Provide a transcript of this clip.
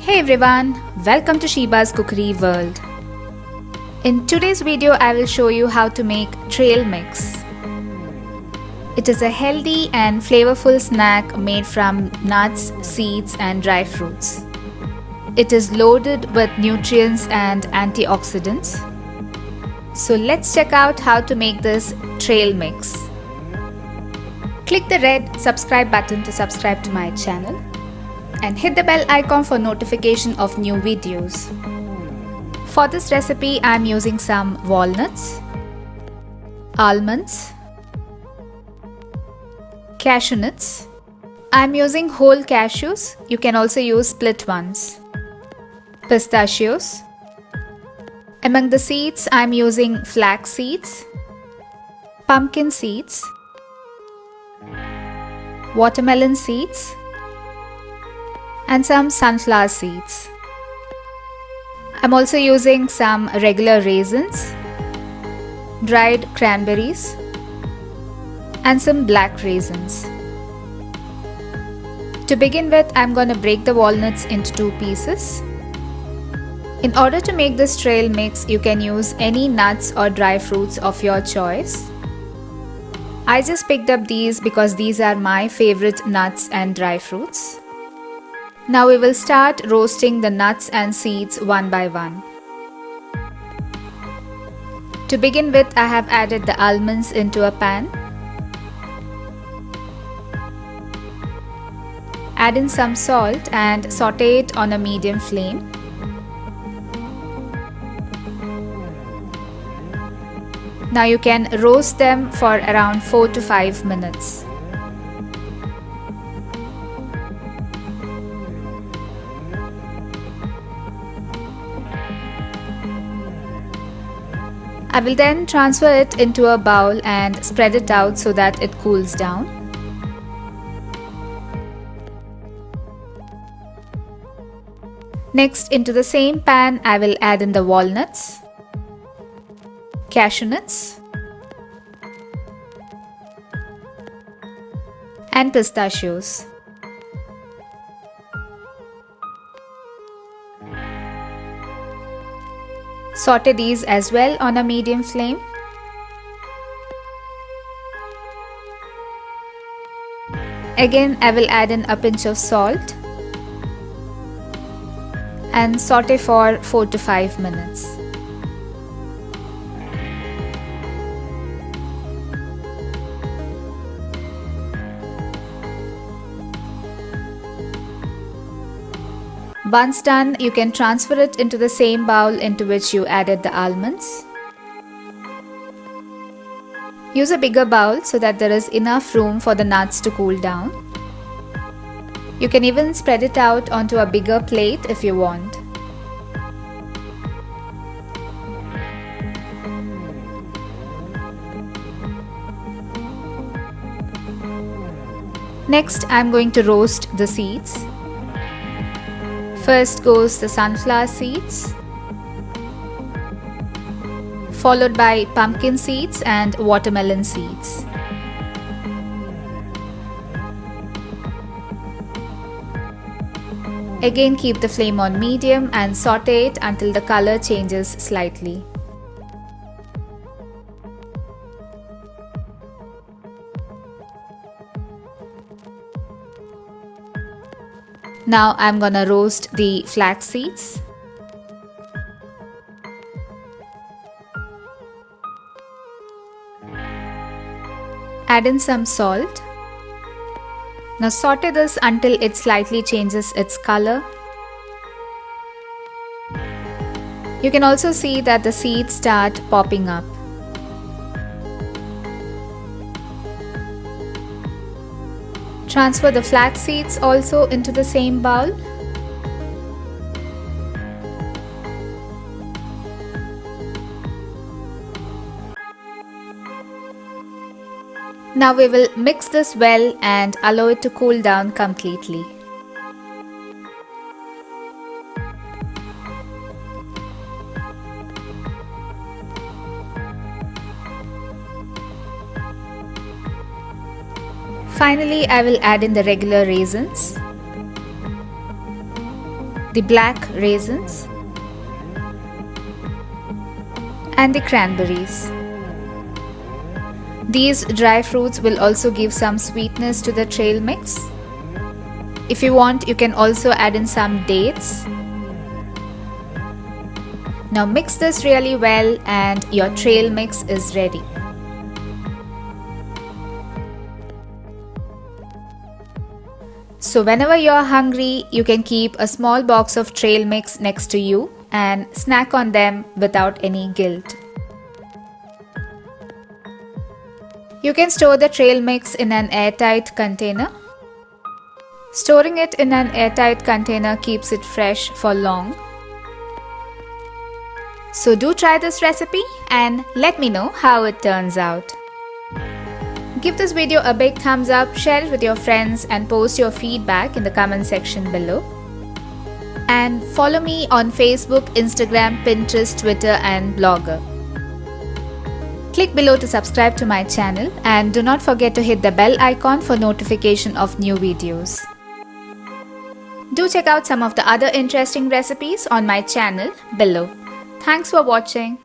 Hey everyone, welcome to Sheba's Cookery World. In today's video, I will show you how to make trail mix. It is a healthy and flavorful snack made from nuts, seeds and dry fruits. It is loaded with nutrients and antioxidants. So let's check out how to make this trail mix. Click the red subscribe button to subscribe to my channel and hit the bell icon for notification of new videos. For this recipe, I am using some walnuts, almonds, cashew nuts. I am using whole cashews. You can also use split ones. Pistachios. Among the seeds, I am using flax seeds, pumpkin seeds, watermelon seeds, and some sunflower seeds. I'm also using some regular raisins, dried cranberries, and some black raisins. To begin with, I'm going to break the walnuts into two pieces. In order to make this trail mix, you can use any nuts or dry fruits of your choice. I just picked up these because these are my favorite nuts and dry fruits. Now we will start roasting the nuts and seeds one by one. To begin with, I have added the almonds into a pan. Add in some salt and saute it on a medium flame. Now you can roast them for around 4 to 5 minutes. I will then transfer it into a bowl and spread it out so that it cools down. Next, into the same pan, I will add in the walnuts, cashew nuts, and pistachios. Saute these as well on a medium flame. Again, I will add in a pinch of salt and saute for 4 to 5 minutes. Once done, you can transfer it into the same bowl into which you added the almonds. Use a bigger bowl so that there is enough room for the nuts to cool down. You can even spread it out onto a bigger plate if you want. Next, I am going to roast the seeds. First goes the sunflower seeds, followed by pumpkin seeds and watermelon seeds. Again, keep the flame on medium and saute it until the color changes slightly. Now I'm gonna roast the flax seeds. Add in some salt. Now saute this until it slightly changes its color. You can also see that the seeds start popping up. Transfer the flax seeds also into the same bowl. Now we will mix this well and allow it to cool down completely. Finally, I will add in the regular raisins. the black raisins, and the cranberries. These dry fruits will also give some sweetness to the trail mix. If you want, you can also add in some dates. Now mix this really well and your trail mix is ready. So whenever you're hungry, you can keep a small box of trail mix next to you and snack on them without any guilt. You can store the trail mix in an airtight container. Storing it in an airtight container keeps it fresh for long. So do try this recipe and let me know how it turns out. Give this video a big thumbs up, share it with your friends and post your feedback in the comment section below. And follow me on Facebook, Instagram, Pinterest, Twitter and Blogger. Click below to subscribe to my channel and do not forget to hit the bell icon for notification of new videos. Do check out some of the other interesting recipes on my channel below. Thanks for watching.